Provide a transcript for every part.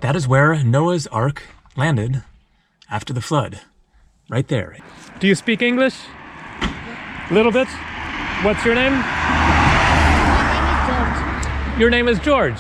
That is where Noah's Ark landed after the flood. Right there. Do you speak English? A little bit? What's your name? Your name is George.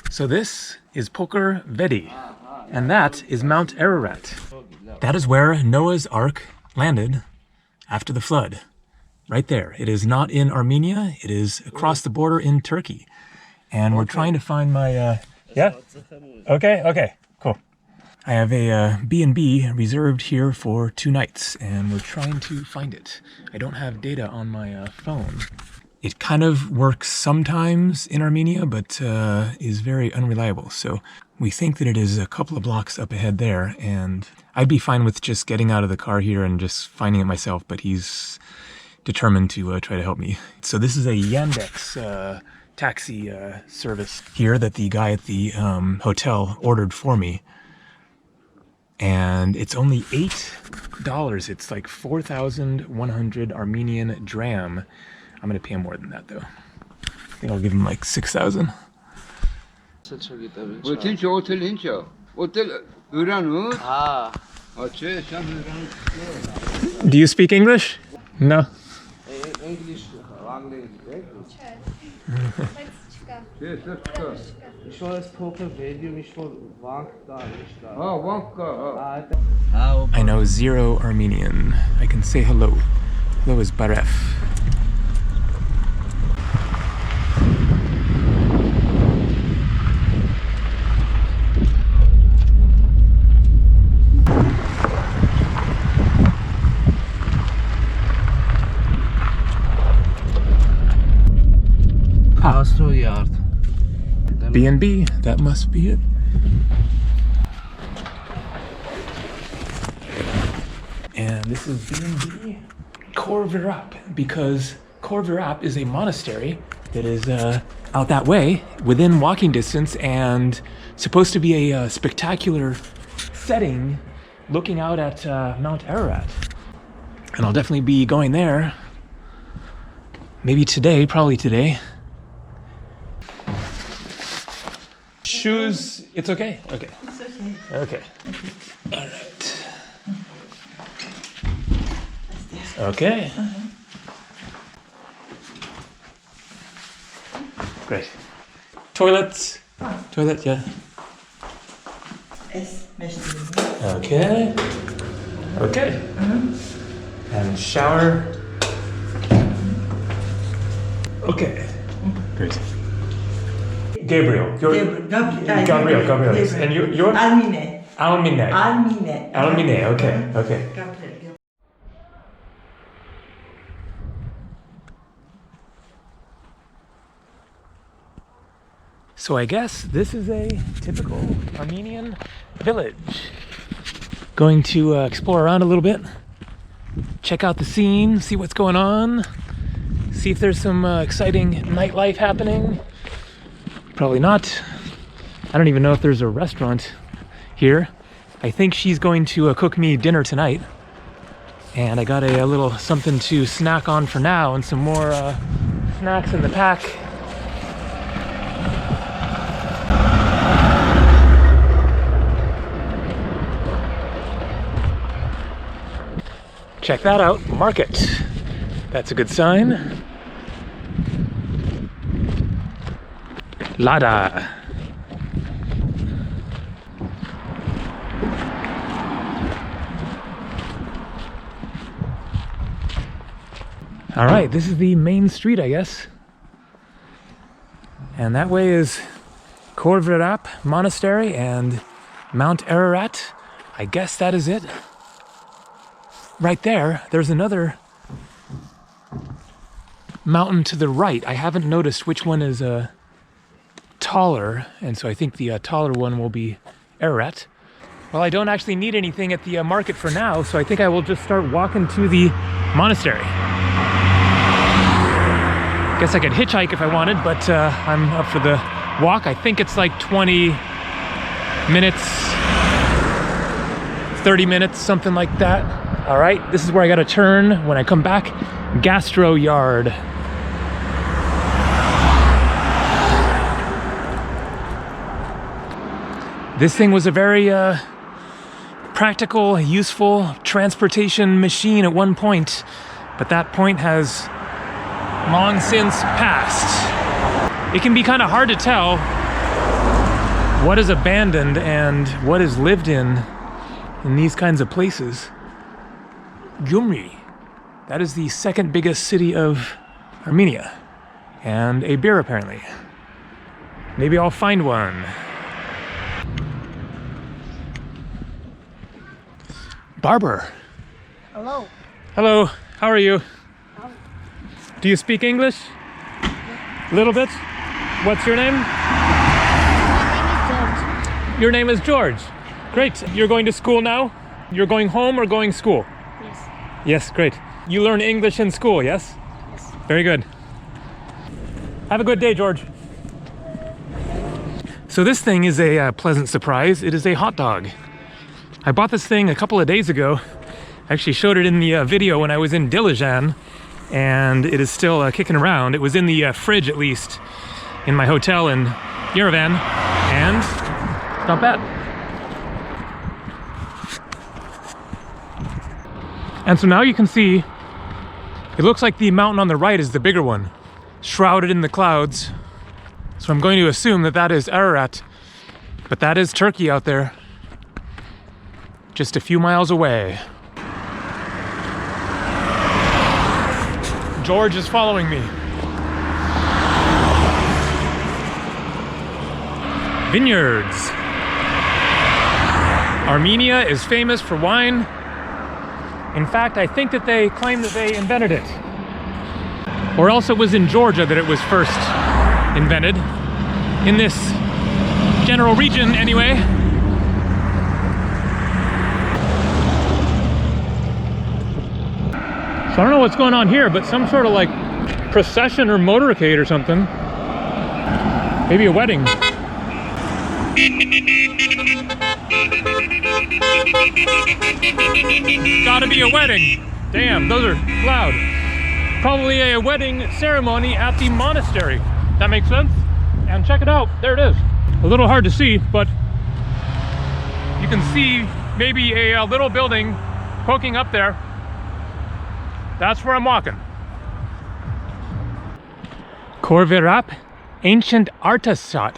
So this is Pokr Vedi, and that is Mount Ararat. That is where Noah's Ark landed after the flood. Right there. It is not in Armenia, it is across the border in Turkey. And we're trying to find my, yeah? Okay, cool. I have a B&B reserved here for 2 nights, and we're trying to find it. I don't have data on my phone. It kind of works sometimes in Armenia, but is very unreliable. So we think that it is a couple of blocks up ahead there, and I'd be fine with just getting out of the car here and just finding it myself, but he's determined to try to help me. So this is a Yandex taxi service here that the guy at the hotel ordered for me. And it's only $8. It's like 4,100 Armenian dram. I'm gonna pay him more than that though. I think I'll give him like 6,000. Do you speak English? No. English, I know zero Armenian. I can say hello. Hello is baref. Yard. B&B, that must be it. And this is B&B Khor Virap, because Khor Virap is a monastery that is out that way, within walking distance, and supposed to be a spectacular setting looking out at Mount Ararat. And I'll definitely be going there. Maybe today, probably today. Shoes, it's okay? Okay. It's okay. Okay. All right. Okay. Great. Toilets. Toilet, yeah. Okay. Okay. And shower. Okay. Great. Gabriel. Gabriel. Yes. And you're? Almine. Okay. Okay. So I guess this is a typical Armenian village. Going to explore around a little bit, check out the scene, see what's going on, see if there's some exciting nightlife happening. Probably not. I don't even know if there's a restaurant here. I think she's going to cook me dinner tonight. And I got a little something to snack on for now, and some more snacks in the pack. Check that out, market. That's a good sign. Lada. All right, this is the main street, I guess. And that way is Khor Virap Monastery and Mount Ararat. I guess that is it. Right there, there's another mountain to the right. I haven't noticed which one is taller, and so I think the taller one will be Ararat. Well, I don't actually need anything at the market for now, so I think I will just start walking to the monastery. Guess I could hitchhike if I wanted, but I'm up for the walk. I think it's like 20 minutes, 30 minutes, something like that. All right, this is where I gotta turn when I come back. Gastro yard. This thing was a very practical, useful transportation machine at one point, but that point has long since passed. It can be kind of hard to tell what is abandoned and what is lived in these kinds of places. Gyumri, that is the second biggest city of Armenia, and a beer apparently. Maybe I'll find one. Barber. Hello. Hello, how are you? Do you speak English? Yeah. A little bit? What's your name? My name is George. Your name is George. Great. You're going to school now? You're going home or going school? Yes. Yes, great. You learn English in school, yes? Yes. Very good. Have a good day, George. So this thing is a pleasant surprise. It is a hot dog. I bought this thing a couple of days ago. I actually showed it in the video when I was in Dilijan, and it is still kicking around. It was in the fridge, at least, in my hotel in Yerevan, and it's not bad. And so now you can see, it looks like the mountain on the right is the bigger one. shrouded in the clouds. So I'm going to assume that that is Ararat, but that is Turkey out there, just a few miles away. George is following me. Vineyards. Armenia is famous for wine. In fact, I think that they claim that they invented it. Or else it was in Georgia that it was first invented. In this general region, anyway. So I don't know what's going on here, but some sort of like procession or motorcade or something. Maybe a wedding. Gotta be a wedding. Damn, those are loud. Probably a wedding ceremony at the monastery. That makes sense? And check it out, there it is. A little hard to see, but you can see maybe a little building poking up there. That's where I'm walking. Khor Virap, ancient Artashat.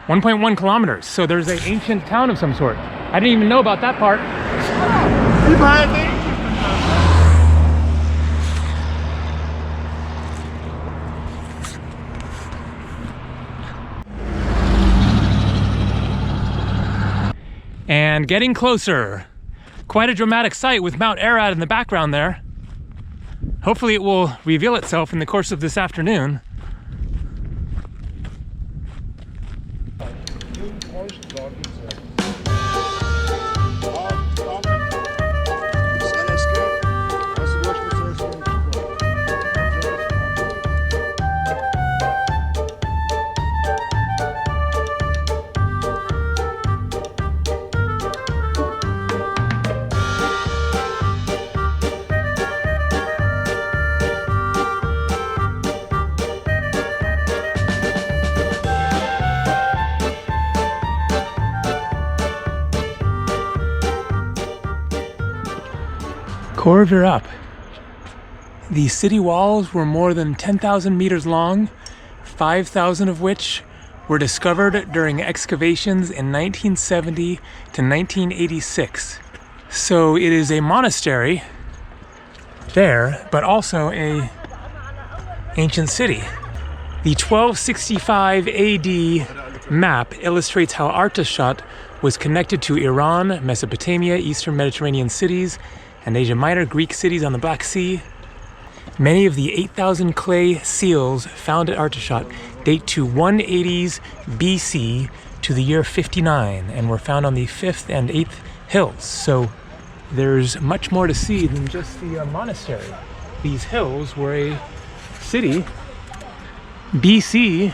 1.1 kilometers, so there's an ancient town of some sort. I didn't even know about that part. And getting closer. Quite a dramatic sight with Mount Ararat in the background there. Hopefully it will reveal itself in the course of this afternoon. Khor Virap. The city walls were more than 10,000 meters long, 5,000 of which were discovered during excavations in 1970 to 1986. So it is a monastery there, but also a ancient city. The 1265 AD map illustrates how Artashat was connected to Iran, Mesopotamia, Eastern Mediterranean cities, and Asia Minor Greek cities on the Black Sea. Many of the 8,000 clay seals found at Artashat date to 180s BC to the year 59 and were found on the 5th and 8th hills. So there's much more to see than just the monastery. These hills were a city BC.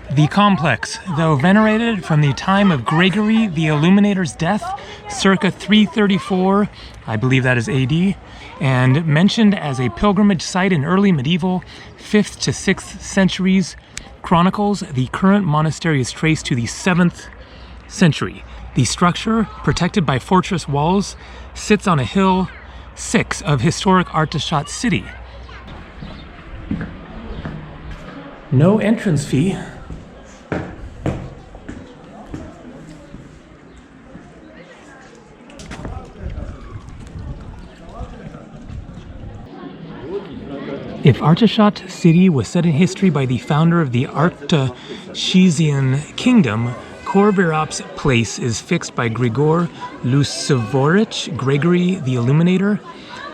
The complex, though venerated from the time of Gregory the Illuminator's death, circa 334, I believe that is AD, and mentioned as a pilgrimage site in early medieval 5th to 6th centuries chronicles, the current monastery is traced to the 7th century. The structure, protected by fortress walls, sits on a hill 6 of historic Artashat city. No entrance fee. If Artashat city was set in history by the founder of the Artashizian kingdom, Khor Virap's place is fixed by Grigor Lusavorich, Gregory the Illuminator,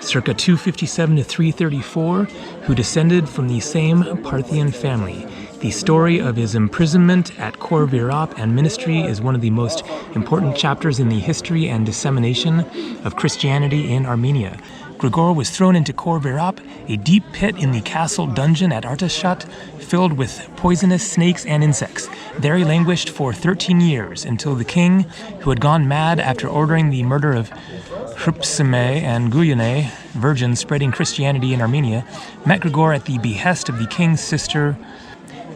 circa 257 to 334, who descended from the same Parthian family. The story of his imprisonment at Khor Virap and ministry is one of the most important chapters in the history and dissemination of Christianity in Armenia. Grigor was thrown into Khor Virap, a deep pit in the castle dungeon at Artashat, filled with poisonous snakes and insects. There he languished for 13 years, until the king, who had gone mad after ordering the murder of Hrupsime and Guyane, virgins spreading Christianity in Armenia, met Grigor at the behest of the king's sister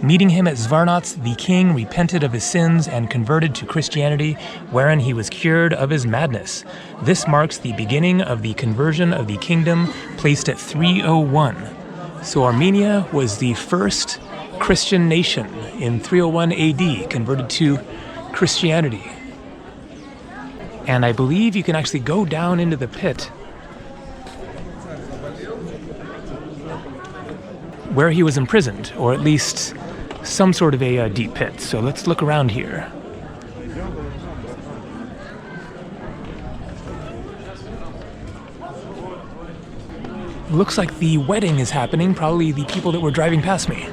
Meeting him at Zvarnats, the king repented of his sins and converted to Christianity, wherein he was cured of his madness. This marks the beginning of the conversion of the kingdom, placed at 301. So Armenia was the first Christian nation in 301 AD, converted to Christianity. And I believe you can actually go down into the pit where he was imprisoned, or at least some sort of a deep pit. So let's look around here. Looks like the wedding is happening, probably the people that were driving past me.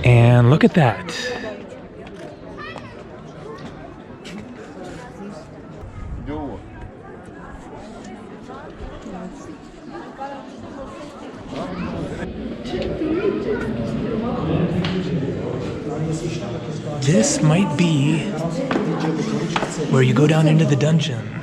And look at that. This might be where you go down into the dungeon.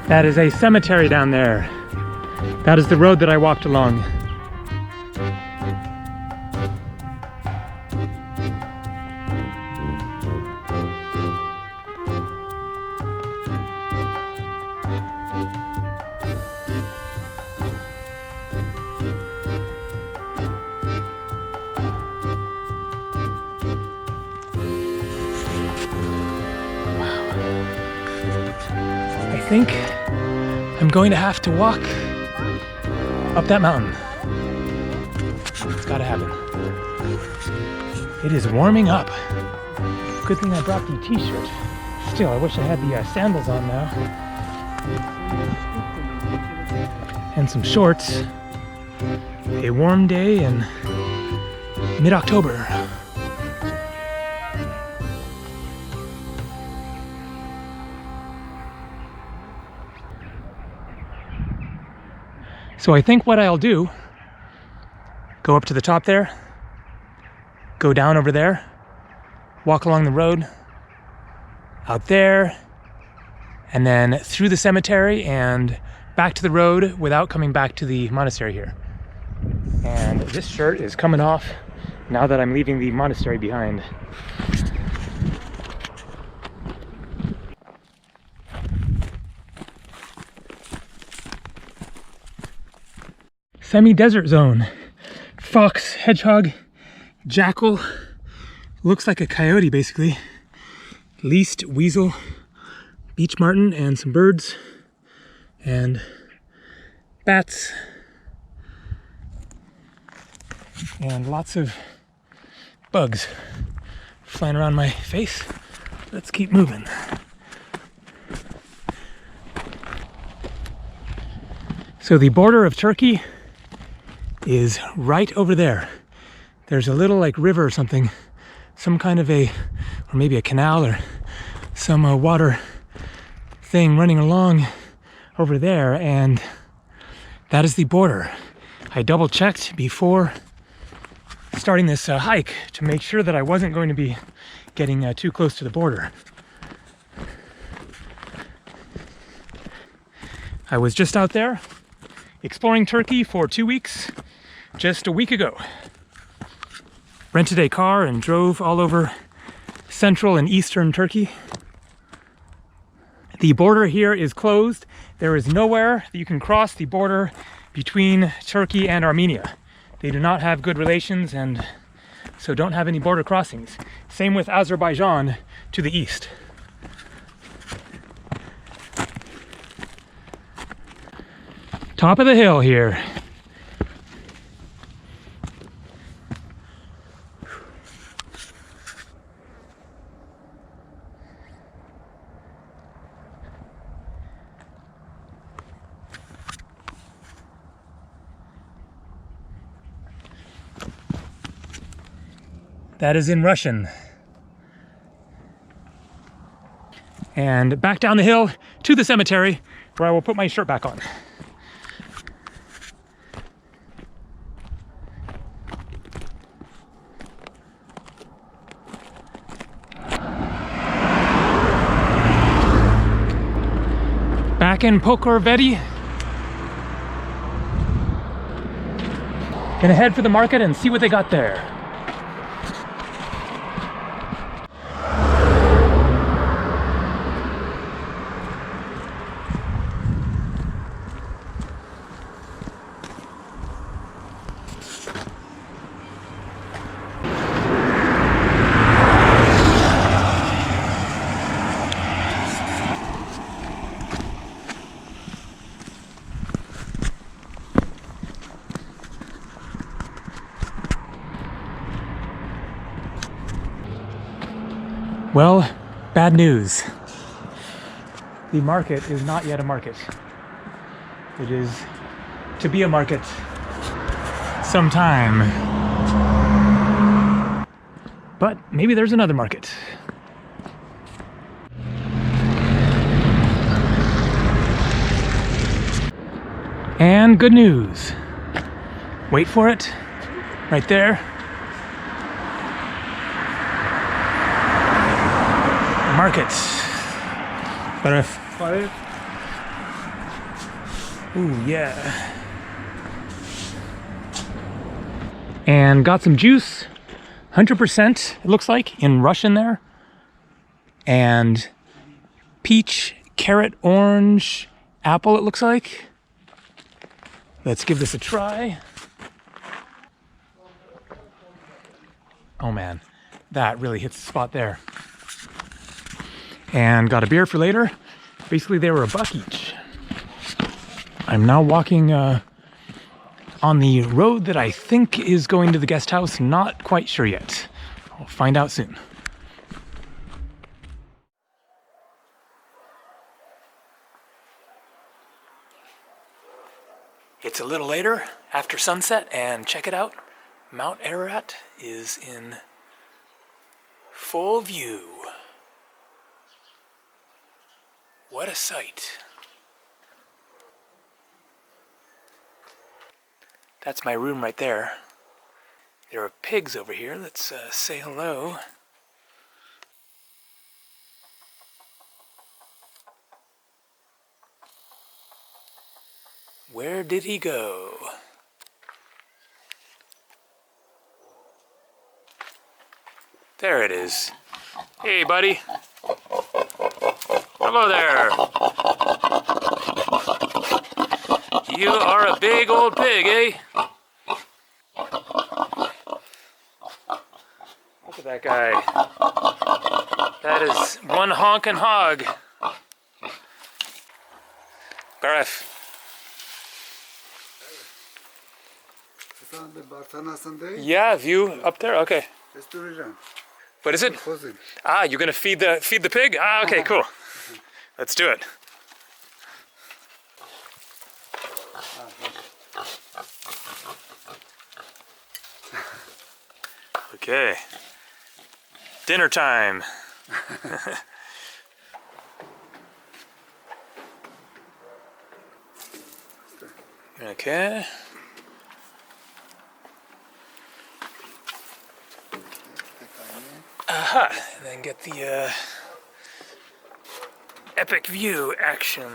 That is a cemetery down there. That is the road that I walked along. I think I'm going to have to walk up that mountain. It's gotta happen. It is warming up. Good thing I brought the t-shirt. Still, I wish I had the sandals on now. And some shorts. A warm day in mid-October. So I think what I'll do, go up to the top there, go down over there, walk along the road, out there, and then through the cemetery and back to the road without coming back to the monastery here. And this shirt is coming off now that I'm leaving the monastery behind. Semi-desert zone. Fox, hedgehog, jackal, looks like a coyote basically. Least, weasel, beech marten, and some birds, and bats, and lots of bugs flying around my face. Let's keep moving. So the border of Turkey is right over there. There's a little like river or something, some kind of a, or maybe a canal or some water thing running along over there, and that is the border. I double checked before starting this hike to make sure that I wasn't going to be getting too close to the border. I was just out there exploring Turkey for 2 weeks, just a week ago. Rented a car and drove all over central and eastern Turkey. The border here is closed. There is nowhere that you can cross the border between Turkey and Armenia. They do not have good relations and so don't have any border crossings. Same with Azerbaijan to the east. Top of the hill here. That is in Russian. And back down the hill to the cemetery where I will put my shirt back on. Back in Pokr Vedi. Gonna head for the market and see what they got there. Well, bad news. The market is not yet a market. It is to be a market sometime. But maybe there's another market. And good news. Wait for it. Right there. Market. But ooh, yeah. And got some juice. 100%, it looks like, in Russian there. And peach, carrot, orange, apple, it looks like. Let's give this a try. Oh man, that really hits the spot there. And got a beer for later. Basically, they were $1 each. I'm now walking on the road that I think is going to the guest house. Not quite sure yet. I'll find out soon. It's a little later, after sunset, and check it out. Mount Ararat is in full view. What a sight. That's my room right there. There are pigs over here. Let's say hello. Where did he go? There it is. Hey, buddy. Hello there. You are a big old pig, eh? Look at that guy. That is one honkin' hog. Gareth. Yeah, view up there? Okay. What is it? Ah, you're gonna feed the pig? Ah, okay, cool. Let's do it. Okay. Dinner time. Okay. Aha, and then get the epic view action.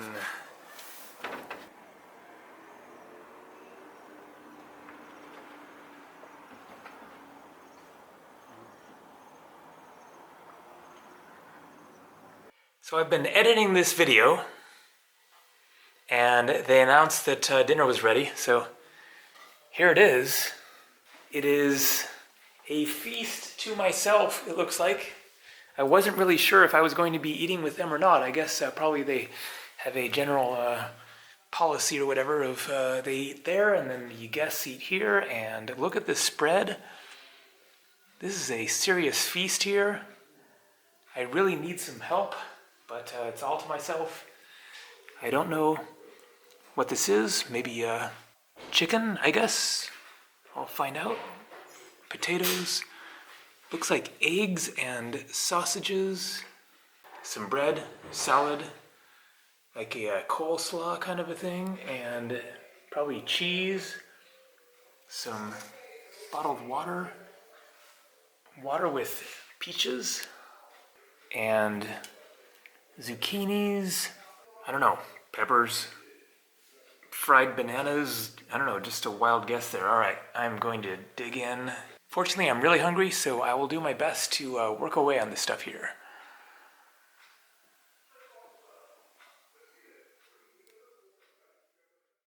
So I've been editing this video, and they announced that dinner was ready, so here it is. It is a feast to myself, it looks like. I wasn't really sure if I was going to be eating with them or not. I guess probably they have a general policy or whatever of they eat there and then the guests eat here. And look at this spread. This is a serious feast here. I really need some help, but it's all to myself. I don't know what this is. Maybe chicken, I guess. I'll find out. Potatoes. Looks like eggs and sausages. Some bread, salad, like a coleslaw kind of a thing, and probably cheese. Some bottled water. Water with peaches. And zucchinis. I don't know, peppers. Fried bananas. I don't know, just a wild guess there. All right, I'm going to dig in. Fortunately, I'm really hungry, so I will do my best to work away on this stuff here.